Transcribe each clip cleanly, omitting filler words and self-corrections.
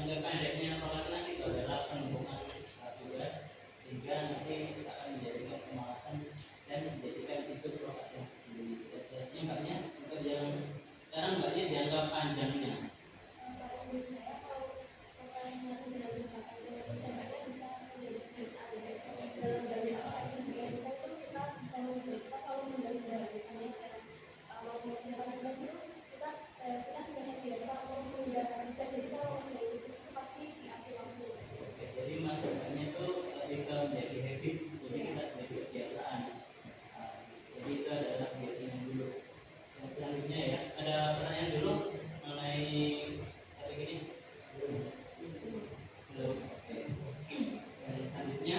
jangka pendeknya prolegnas itu adalah penumpukan tugas sehingga nanti akan menjadikan pemalasan dan menjadikan itu prolegnas sendiri. Jadi mbaknya untuk yang sekarang mbaknya jangka panjangnya. Jadi masuknya itu ketika menjadi habit, jadi kita menjadi kebiasaan. Jadi itu adalah kebiasaan dulu. Yang selanjutnya ya, ada pertanyaan dulu mengenai topik ini? Belum. Oke. Dan selanjutnya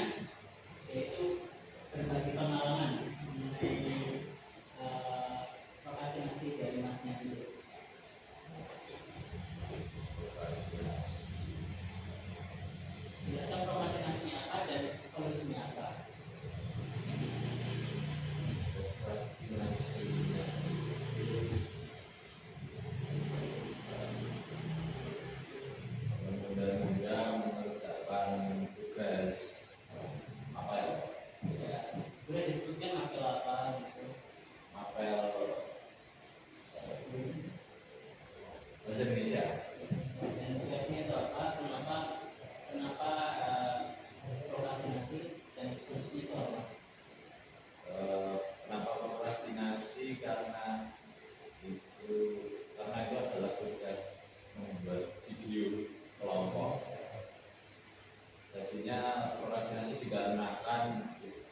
yaitu berbagi pengalaman mengenai prokrastinasi dari masnya dulu. Biasa prokrastinasinya apa dan solusinya apa? Menunda-nunda mengerjakan tugas apa ya? Ya, boleh disebutkan apel apa gitu. Apel bahasa Indonesia. Dan tugasnya itu apa? Kenapa prokrastinasi dan solusinya itu apa? Kenapa prokrastinasi? Karena itu adalah tugas membuat video kelompok. Jadinya prokrastinasi dikarenakan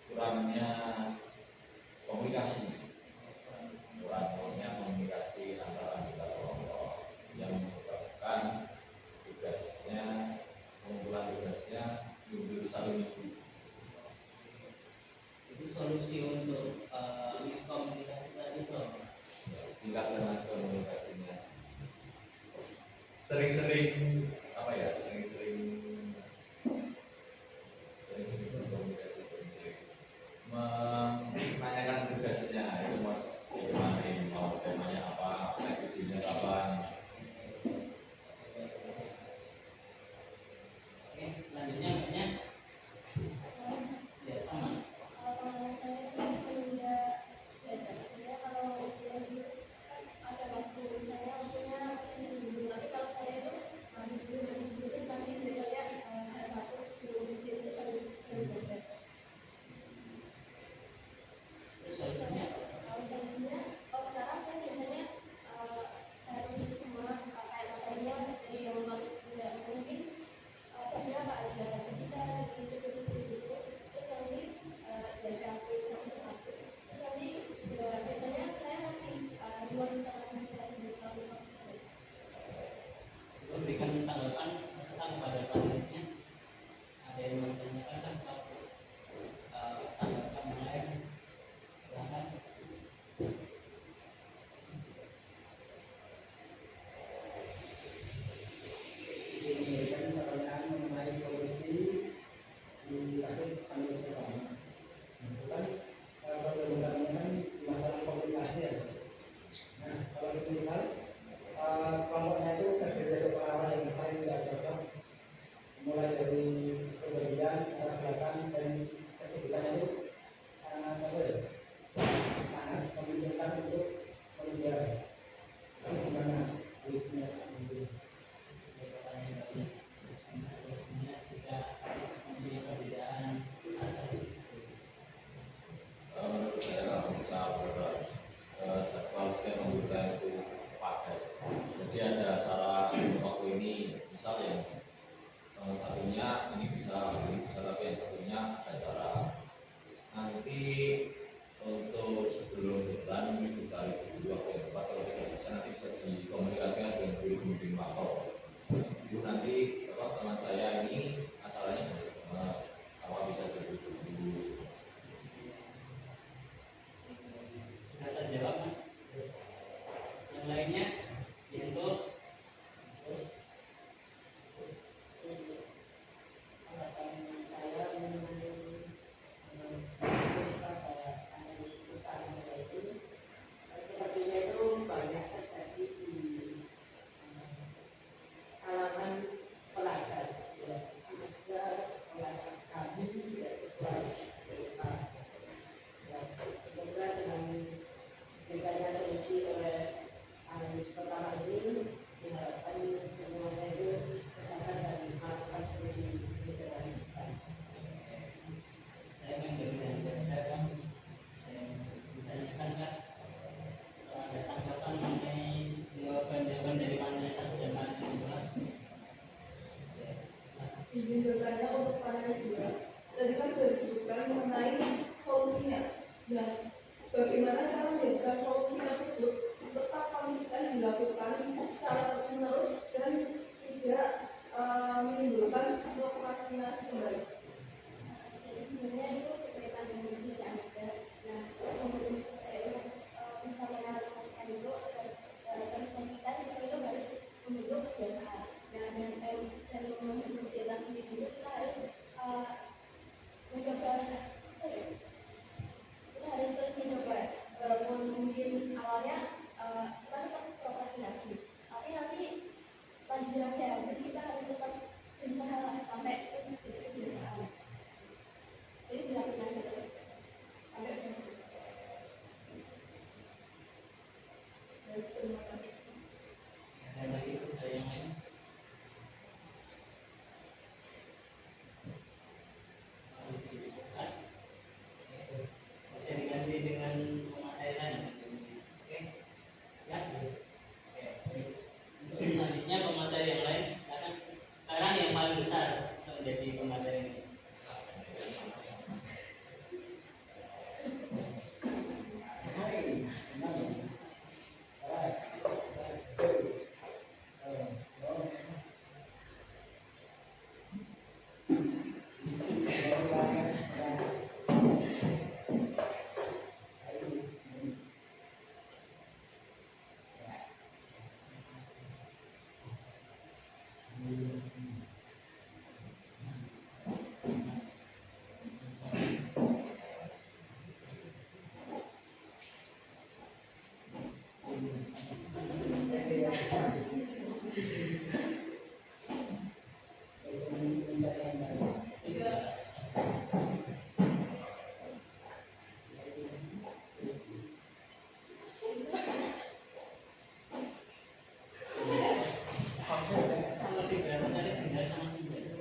kurangnya komunikasi antara anggota kelompok yang menyebabkan pengumpulan tugasnya mundur 1 minggu. Itu solusi untuk miskomunikasi tadi itu apa? Tingkatkan komunikasinya. Sering-sering berkomunikasi, sering-sering menanyakan tugasnya itu mau temanya apa, aktivitasnya kapan. Oke, selanjutnya mbaknya ya sama. Terus solusinya apa? Memberikan tanggapan kepada panelisnya. Ada yang mau ditanyakan atau tanggapan yang lain? Silakan. Memberikan pertanyaan mengenai solusi di kasus pandemi sekarang. Kan perbedaannya kan masalah komunikasi ya. Nah, kalau misal kelompoknya itu terdiri dari orang yang saling tidak cocok, mulai dari keberdian, arah belakang dan kesibukannya itu sangat memungkinkan untuk menunda. Tapi gimana solusinya? Pertanyaan bagus. Solusinya jika mempunyai perbedaan atas itu. Menurut saya kalau bisa jadwal setiap anggota itu pakai. Jadi ada cara waktu ini, misal yang satunya ini bisa tapi yang satunya ada cara. Nanti untuk sebelum deadline ini bisa dulu waktu yang tepat, kalau tidak bisa nanti bisa dikomunikasikan dengan guru pembimbing makro. Itu nanti teman saya ini asalnya apa bisa dulu. Sudah terjawab kan? Yang lainnya yaitu banyak terjadi di kalangan pelajar jadi kita harus tetap berusaha sampai itu jadi kebiasaan. Jadi dilakukan terus sampai benar. Terima kasih. Ada lagi itu ada yang lain? Habis dibutuhkan. Bisa diganti dengan pemateri lain. Oke, ya. Oke, baik. Untuk selanjutnya pemateri yang lain, sekarang yang paling besar untuk menjadi pemateri ini. Sama tiga tadi sudah sama tiga.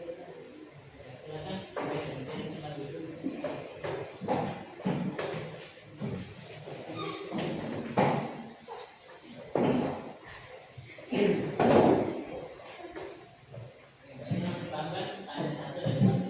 Silakan. Jadi tempat duduk. Ini masih tambahan ada satu dan dua.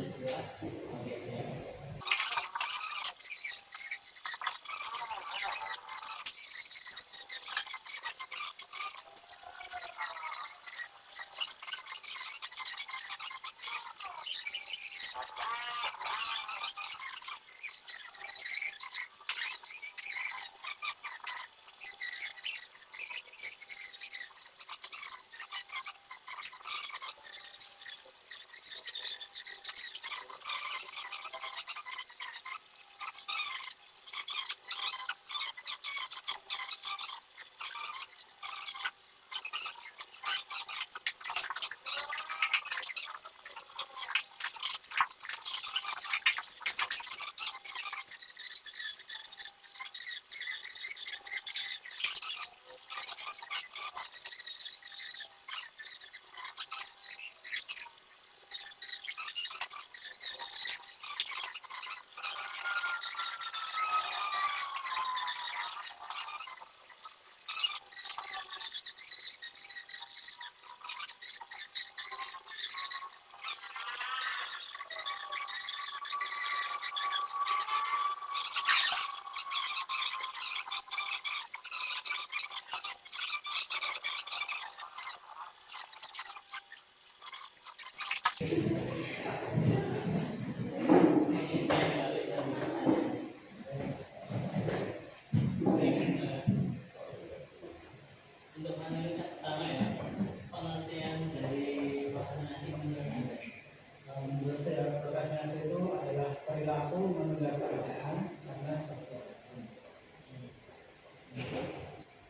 Oke, siap. Untuk analisa pertama ya, pengertian dari vaksinasi menurut Anda. Menurut saya prokrastinasi itu adalah perilaku menunda pekerjaan karena faktor alasan.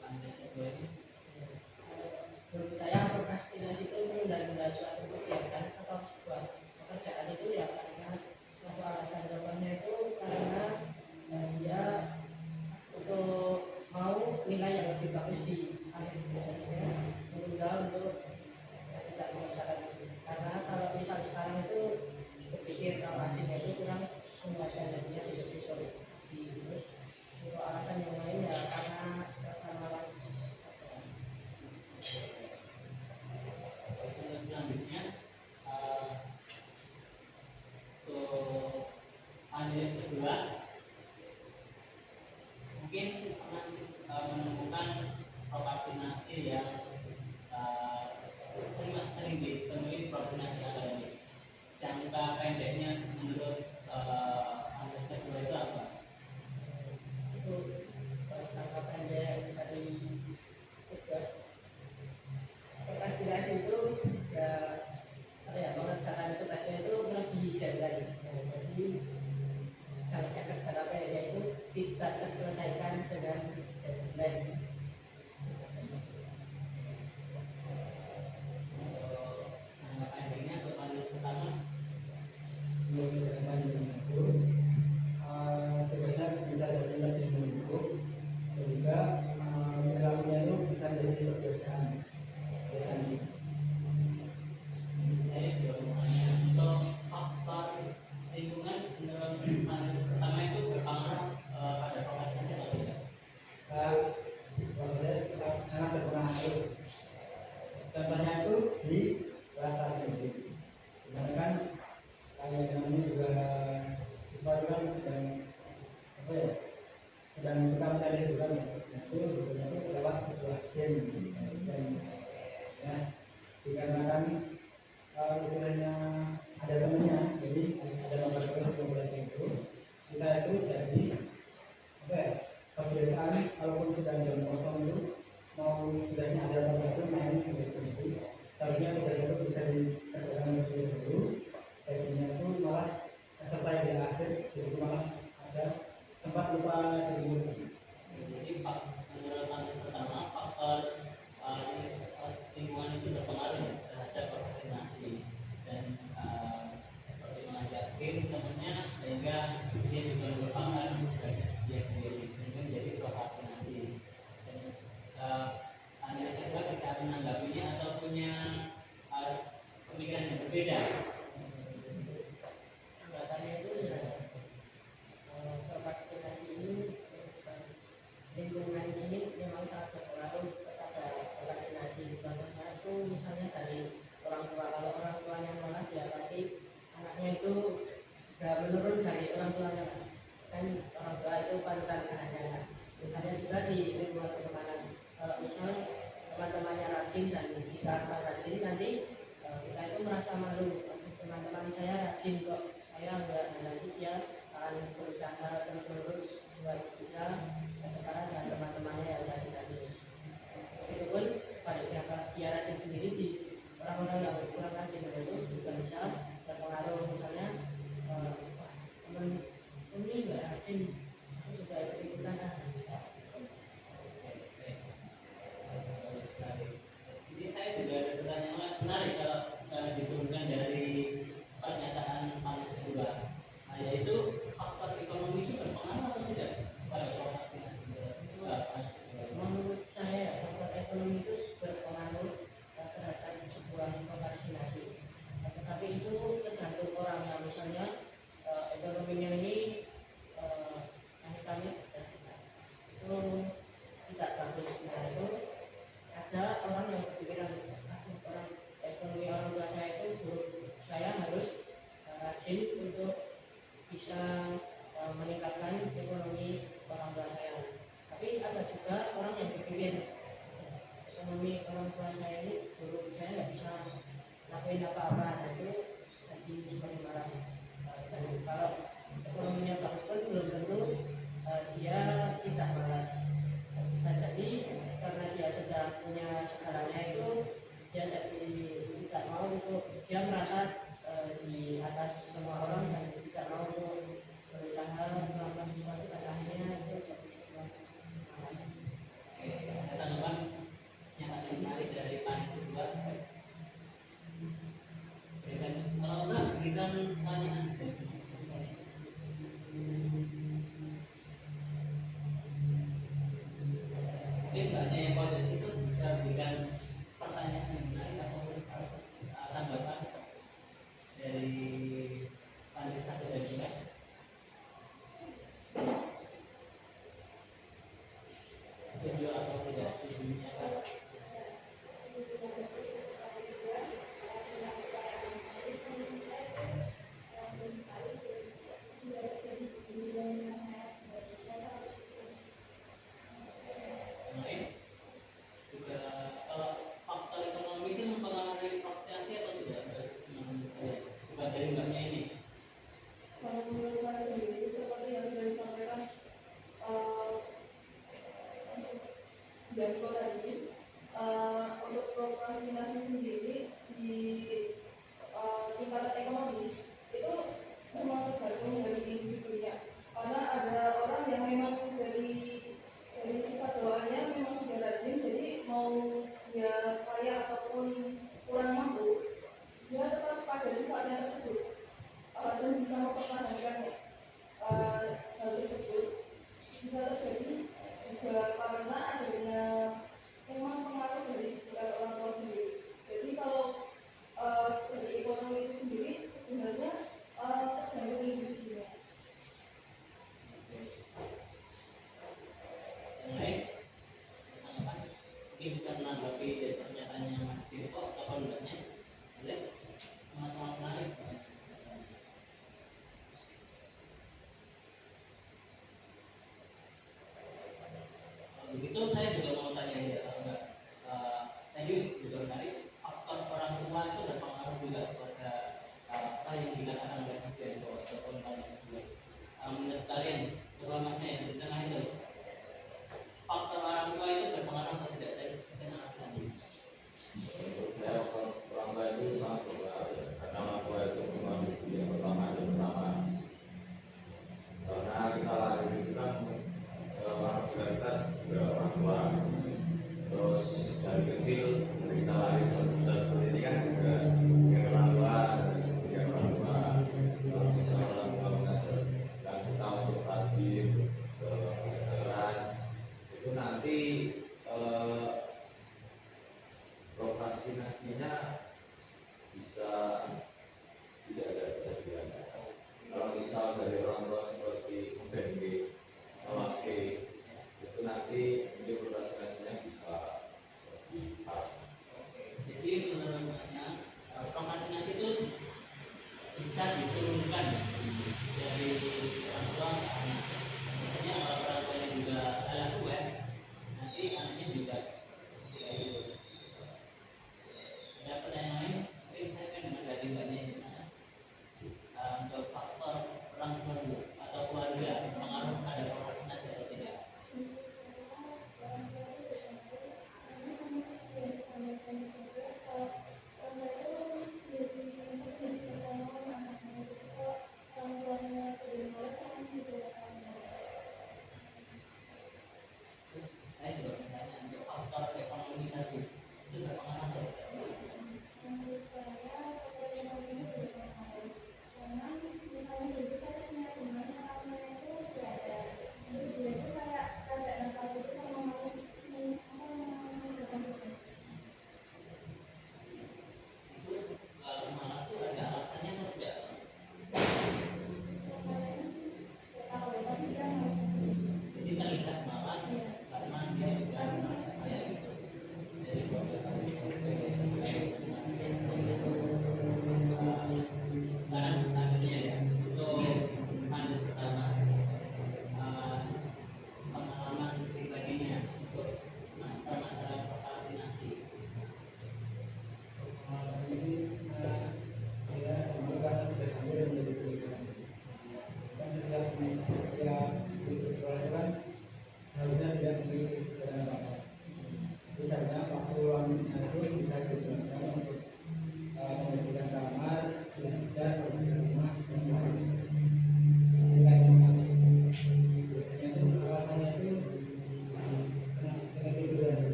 Lantas kedua ini, Menurut saya prokrastinasi itu menunda-nunda suatu kegiatan atau sebuah pemikiran yang berbeda. Tanggapannya itu ya vaksinasi ini lingkungan ini memang sangat berpengaruh kepada vaksinasi. Contohnya itu misalnya dari orang tua, kalau orang tuanya malas ya pasti anaknya itu sudah menurun dari orang tuanya, kan orang tua itu panutan anaknya. Misalnya juga di lingkungan pertemanan, kalau misal teman-temannya rajin dan kita rajin, nanti kita itu merasa malu, teman-teman saya rajin kok, saya enggak, dan nanti dia akan berusaha terus-menerus buat bisa sekarang dan teman-temannya yang rajin. Itu pun sebaliknya, kalau dia rajin sendiri di orang-orang yang kurang rajin itu juga bisa terpengaruh. Misalnya teman ini enggak rajin, aku juga ikut-ikutan. Jadi saya juga ada pertanyaan menarik kalau diturunkan dari pernyataan Paulus kedua, yaitu faktor ekonomi itu berpengaruh atau tidak pada orang vaksinasi? Menurut saya faktor ekonomi itu berpengaruh terhadap sebuah vaksinasi, tetapi itu tergantung orang. Yang misalnya ekonominya ini kami itu tidak bagus, nah itu ada orang yang berpikiran orang ekonomi orang tua saya itu buruk, saya harus rajin untuk bisa meningkatkan ekonomi orang tua saya. Tapi ada juga orang yang berpikir ekonomi orang tua saya ini buruk, saya nggak bisa lakuin apa-apa, nah itu jadi semakin marah. Dan kalau ekonominya bagus pun belum tentu dia tidak malas. Bisa jadi karena dia sudah punya segalanya itu dia jadi tidak mau untuk, dia merasa di atas semua orang dan tidak mau untuk berusaha melakukan sesuatu, dan akhirnya itu jadi sebuah malas. Ada tanggapan yang paling menarik dari Paulus kedua? Kalau enggak berikan pertanyaan. Mungkin mbaknya yang Paulus itu bisa berikan pertanyaan yang menarik atau tanggapan dari Paulus satu dan dua. Setuju atau tidak setujunya Pak? Juga kalau faktor ekonomi itu mempengaruhi vaksinasi atau tidak? Menurut saya, bukan dari mbaknya ini. Kalau menurut saya sendiri, seperti yang sudah disampaikan Janko tadi, untuk prokrastinasi sendiri di tingkatan ekonomi itu memang tergantung dari individunya. Karena ada orang yang memang dari sifat bawaannya memang sudah rajin, jadi mau dia kaya ataupun kurang mampu, dia tetap pada sifatnya tersebut dan bisa mempertahankan hal tersebut. Bisa terjadi juga karena adanya memang pengaruh dari sekitar orang tua sendiri. Jadi kalau dari ekonomi itu sendiri sebenarnya tergantung individunya. Yang lain, tanggapan? Mungkin bisa menanggapi dari pernyataannya Mas Tirto atau mbaknya? Boleh? Sama-sama menarik. Begitu saya juga mau tanya ya, kalau enggak tadi juga menarik, faktor orang tua itu berpengaruh juga kepada apa yang dikatakan oleh Mas Tirto ataupun Paulus kedua. Menurut kalian, terutama saya di tengah itu, faktor orang tua itu berpengaruh atau tidak dari sekitar alasan?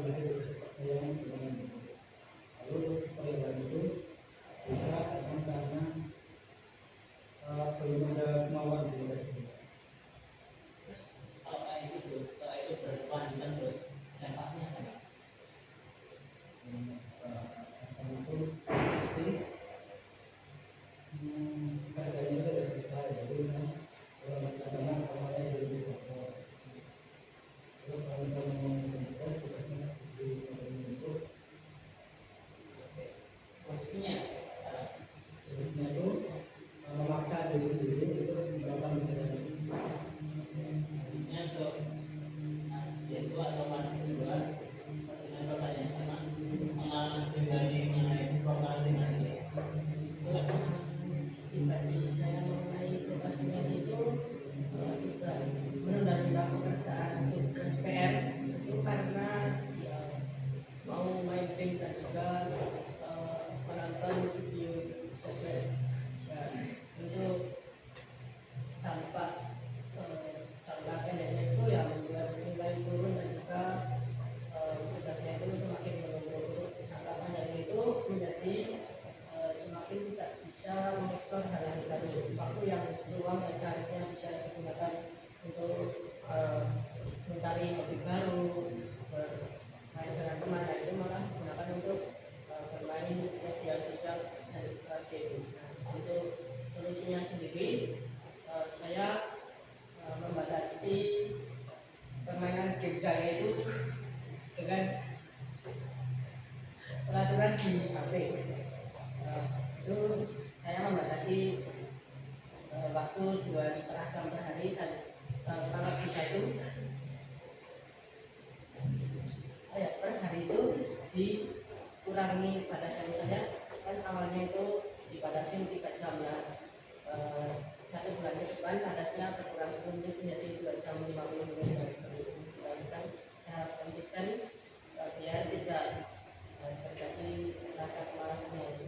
komunikasi kepercayaan dengan lalu perayaan itu bisa karena belum ada kemauan dari Terus kalau kayak gitu, kalau itu berkelanjutan terus dampaknya apa? itu pasti harganya itu ada besar jadi kalau misalnya awalnya jadi bisa terus kalau misalnya mau menentukan tugasnya seperti itu Solusinya seharusnya itu memaksa diri sendiri itu melakukan meditasi artinya untuk itu atau mahasiswa dengan pertanyaan sama pengalaman pribadi mengenai prokrastinasi. Itu apa? Pribadi saya mengenai prokrastinasi itu juga menunda-nunda pekerjaan tugas PR itu karena ya, mau main game dan juga menonton video sosmed dan untuk jangka pendeknya itu yang membuat nilai turun dan juga tugasnya itu semakin menurun. Jangka panjangnya itu menjadi semakin tidak bisa mengeksplor hal-hal baru, waktu yang luang dan seharusnya bisa digunakan untuk mencari hobi baru, bermain dengan teman, dan itu malah digunakan untuk bermain media sosial dan juga game. Nah, untuk solusinya sendiri, saya membatasi permainan game saya itu dengan peraturan di HP. Itu saya membatasi waktu 2,5 jam per hari dan kalau bisa itu per hari itu dikurangi batasnya. Misalnya kan awalnya itu dibatasi 3 jam ya, 1 bulan ke depan batasnya berkurang sedikit menjadi 2 jam 50 menit dan seperti itu. Kita secara konsisten biar tidak terjadi rasa kemalasan itu.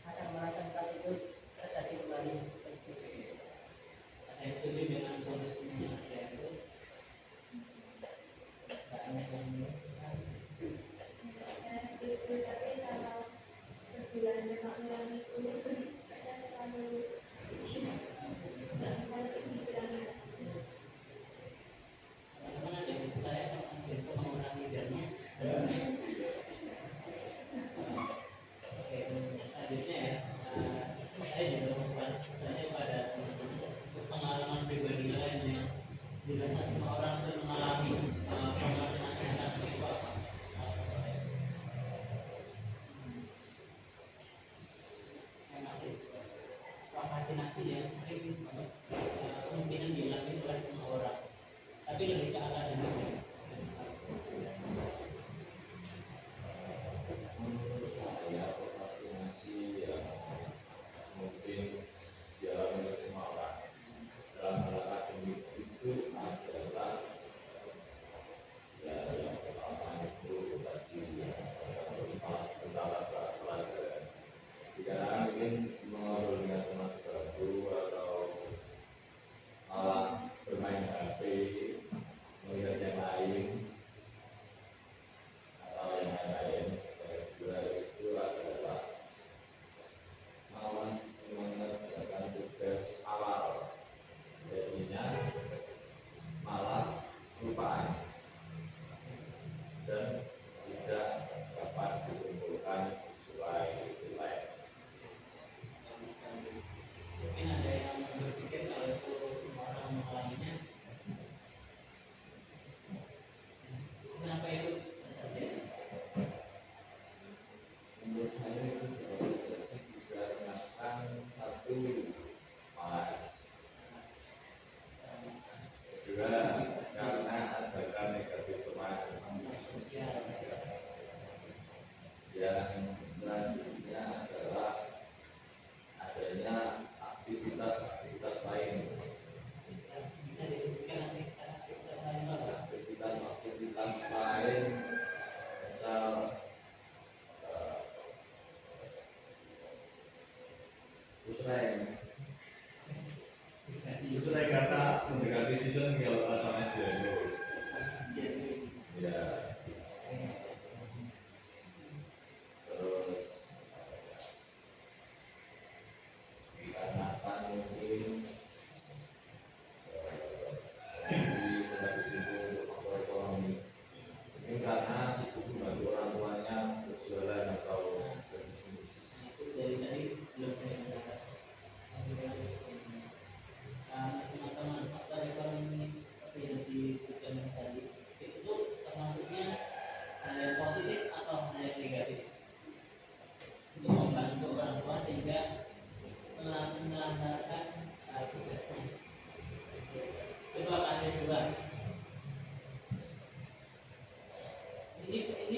Rasa kemalasan tadi itu terjadi kembali. Saya setuju dengan solusinya saya itu banyak yang Tapi kalau sebulan cuma ngurangi 10 kayaknya terlalu teman-teman ada saya akan ambil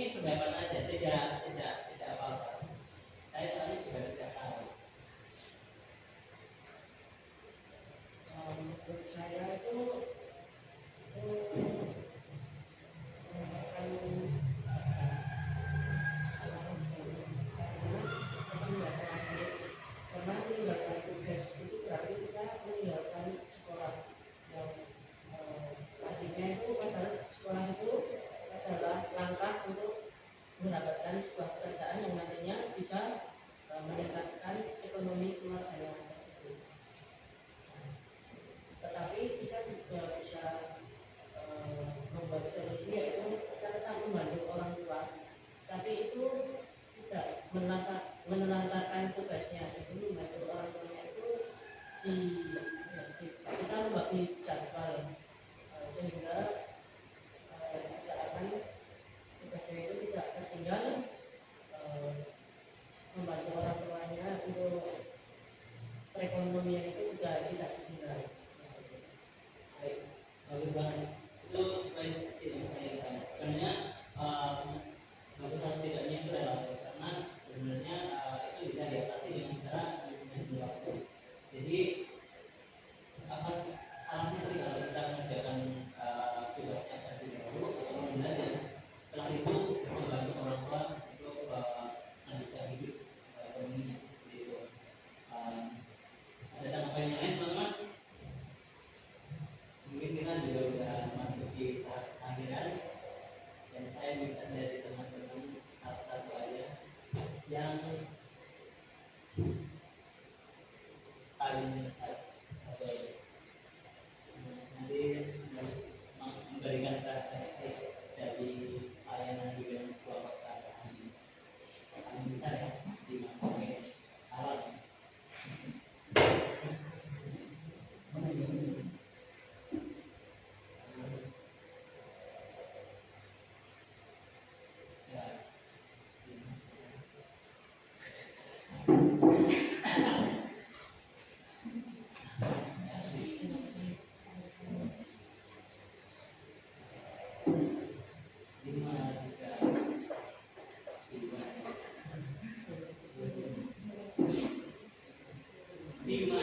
ini pendapat aja, tidak apa-apa. Saya soalnya juga tidak tahu. Menurut saya itu akan karena meninggalkan tugas itu berarti kita meninggalkan sekolah yang tadinya itu padahal sekolah itu adalah langkah untuk mendapatkan sebuah pekerjaan yang nantinya bisa meningkatkan ekonomi keluarga yang tersebut. Tetapi kita juga bisa membuat solusi, yaitu kita tetap membantu orang tua, tapi itu tidak menelantarkan tugasnya, itu membantu orang tuanya itu kita membagi jadwal sehingga tidak akan tugasnya itu tidak tertinggal, membantu orang tuanya untuk perekonomian itu juga tidak tertinggal. Baik, bagus banget. Itu sesuai seperti yang saya katakan. Sebenarnya bagus atau tidaknya itu relatif karena sebenarnya itu bisa diatasi dengan cara manajemen waktu. Jadi apa salahnya sih kalau kita mengerjakan tugasnya terlebih dahulu atau belajar, setelah itu membantu orang tua untuk melanjutkan hidup ekonominya. Gitu. Ada tanggapan yang lain teman-teman? Mungkin kita juga sudah masuk di tahap akhiran, dan saya minta dari teman-teman satu-satu aja yang paling besar atau nanti harus memberikan referensi dari layanan di bidang kelompok keadaan ini paling besar ya di mana salah. Lima